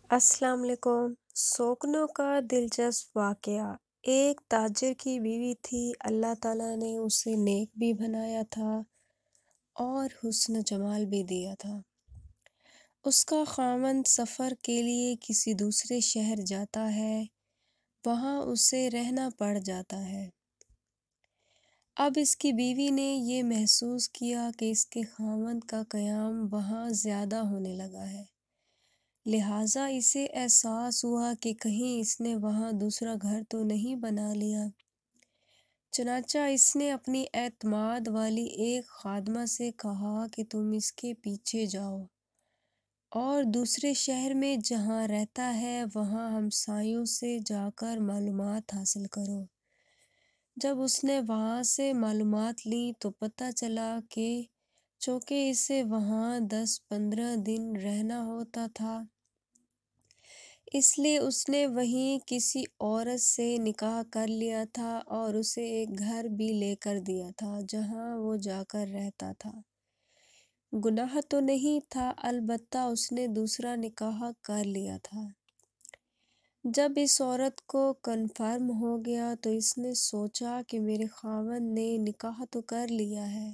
السلام علیکم۔ سوکنوں کا دلچسپ واقعہ۔ ایک تاجر کی بیوی تھی، اللہ تعالیٰ نے اسے نیک بھی بنایا تھا اور حسن و جمال بھی دیا تھا۔ اس کا خاوند سفر کے لیے کسی دوسرے شہر جاتا ہے، وہاں اسے رہنا پڑ جاتا ہے۔ اب اس کی بیوی نے یہ محسوس کیا کہ اس کے خاوند کا قیام وہاں زیادہ ہونے لگا ہے، لہٰذا اسے احساس ہوا کہ کہیں اس نے وہاں دوسرا گھر تو نہیں بنا لیا۔ چنانچہ اس نے اپنی اعتماد والی ایک خادمہ سے کہا کہ تم اس کے پیچھے جاؤ اور دوسرے شہر میں جہاں رہتا ہے وہاں ہمسایوں سے جا کر معلومات حاصل کرو۔ جب اس نے وہاں سے معلومات لیں تو پتہ چلا کہ چونکہ اسے وہاں 10-15 دن رہنا ہوتا تھا، اس لیے اس نے وہیں کسی عورت سے نکاح کر لیا تھا اور اسے ایک گھر بھی لے کر دیا تھا جہاں وہ جا کر رہتا تھا۔ گناہ تو نہیں تھا، البتہ اس نے دوسرا نکاح کر لیا تھا۔ جب اس عورت کو کنفرم ہو گیا تو اس نے سوچا کہ میرے خاوند نے نکاح تو کر لیا ہے،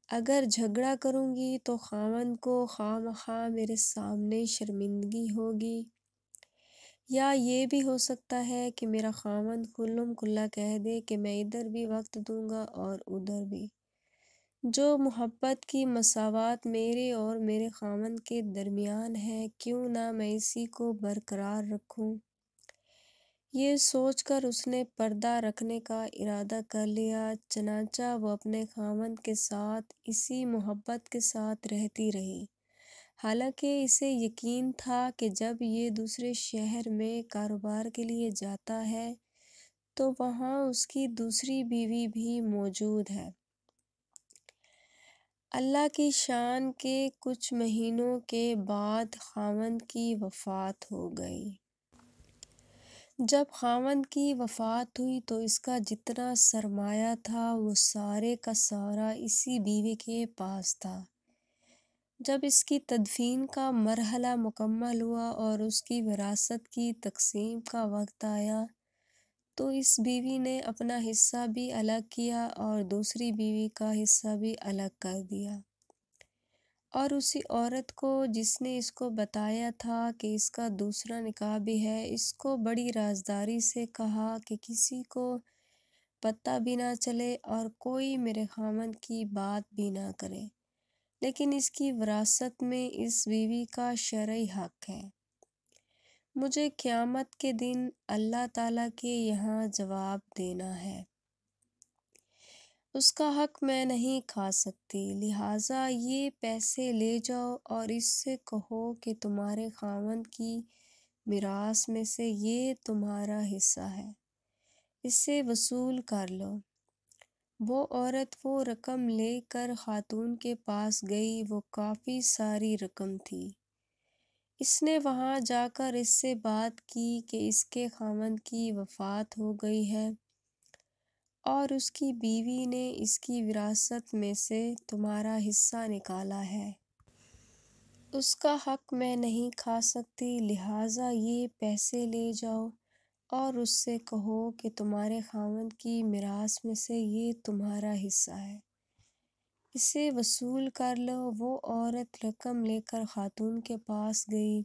اگر جھگڑا کروں گی تو خاوند کو خواہ مخواہ میرے سامنے شرمندگی ہوگی، یا یہ بھی ہو سکتا ہے کہ میرا خاوند کھلم کھلا کہہ دے کہ میں ادھر بھی وقت دوں گا اور ادھر بھی۔ جو محبت کی مساوات میرے اور میرے خاوند کے درمیان ہے، کیوں نہ میں اسی کو برقرار رکھوں۔ یہ سوچ کر اس نے پردہ رکھنے کا ارادہ کر لیا، چنانچہ وہ اپنے خاوند کے ساتھ اسی محبت کے ساتھ رہتی رہی، حالانکہ اسے یقین تھا کہ جب یہ دوسرے شہر میں کاروبار کے لیے جاتا ہے تو وہاں اس کی دوسری بیوی بھی موجود ہے۔ اللہ کی شان کے کچھ مہینوں کے بعد خاوند کی وفات ہو گئی۔ جب خاوند کی وفات ہوئی تو اس کا جتنا سرمایہ تھا وہ سارے کا سارا اسی بیوی کے پاس تھا۔ جب اس کی تدفین کا مرحلہ مکمل ہوا اور اس کی وراثت کی تقسیم کا وقت آیا تو اس بیوی نے اپنا حصہ بھی الگ کیا اور دوسری بیوی کا حصہ بھی الگ کر دیا، اور اسی عورت کو جس نے اس کو بتایا تھا کہ اس کا دوسرا نکاح بھی ہے، اس کو بڑی رازداری سے کہا کہ کسی کو پتہ بھی نہ چلے اور کوئی میرے خاوند کی بات بھی نہ کرے، لیکن اس کی وراثت میں اس بیوی کا شرعی حق ہے۔ مجھے قیامت کے دن اللہ تعالیٰ کے یہاں جواب دینا ہے، اس کا حق میں نہیں کھا سکتی، لہٰذا یہ پیسے لے جاؤ اور اس سے کہو کہ تمہارے خاوند کی میراث میں سے یہ تمہارا حصہ ہے، اسے وصول کر لو۔ وہ عورت وہ رقم لے کر خاتون کے پاس گئی، وہ کافی ساری رقم تھی۔ اس نے وہاں جا کر اس سے بات کی کہ اس کے خاوند کی وفات ہو گئی ہے اور اس کی بیوی نے اس کی وراثت میں سے تمہارا حصہ نکالا ہے، اس کا حق میں نہیں کھا سکتی، لہٰذا یہ پیسے لے جاؤ اور اس سے کہو کہ تمہارے خاوند کی میراث میں سے یہ تمہارا حصہ ہے، اسے وصول کر لو۔ وہ عورت رقم لے کر خاتون کے پاس گئی،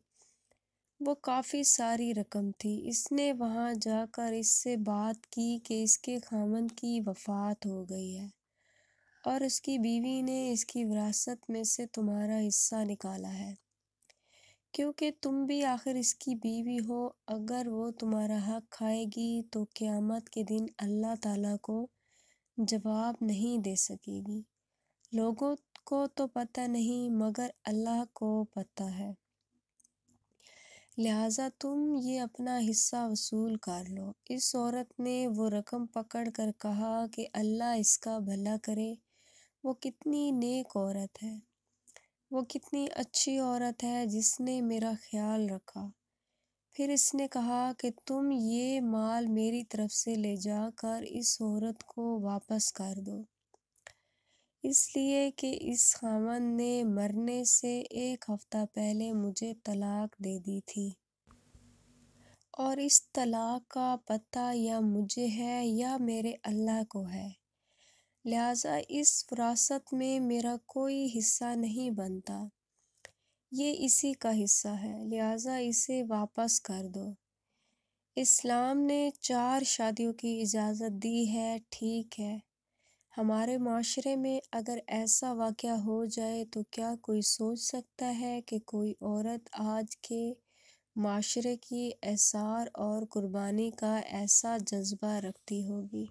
وہ کافی ساری رقم تھی۔ اس نے وہاں جا کر اس سے بات کی کہ اس کے خاوند کی وفات ہو گئی ہے اور اس کی بیوی نے اس کی وراثت میں سے تمہارا حصہ نکالا ہے، کیونکہ تم بھی آخر اس کی بیوی ہو، اگر وہ تمہارا حق کھائے گی تو قیامت کے دن اللہ تعالیٰ کو جواب نہیں دے سکے گی۔ لوگوں کو تو پتہ نہیں مگر اللہ کو پتہ ہے، لہٰذا تم یہ اپنا حصہ وصول کر لو۔ اس عورت نے وہ رقم پکڑ کر کہا کہ اللہ اس کا بھلا کرے، وہ کتنی نیک عورت ہے، وہ کتنی اچھی عورت ہے جس نے میرا خیال رکھا۔ پھر اس نے کہا کہ تم یہ مال میری طرف سے لے جا کر اس عورت کو واپس کر دو۔ اس لیے کہ اس خاوند نے مرنے سے 1 ہفتہ پہلے مجھے طلاق دے دی تھی، اور اس طلاق کا پتہ یا مجھے ہے یا میرے اللہ کو ہے، لہٰذا اس وراثت میں میرا کوئی حصہ نہیں بنتا، یہ اسی کا حصہ ہے، لہٰذا اسے واپس کر دو۔ اسلام نے 4 شادیوں کی اجازت دی ہے، ٹھیک ہے۔ ہمارے معاشرے میں اگر ایسا واقعہ ہو جائے تو کیا کوئی سوچ سکتا ہے کہ کوئی عورت آج کے معاشرے کی ایثار اور قربانی کا ایسا جذبہ رکھتی ہوگی؟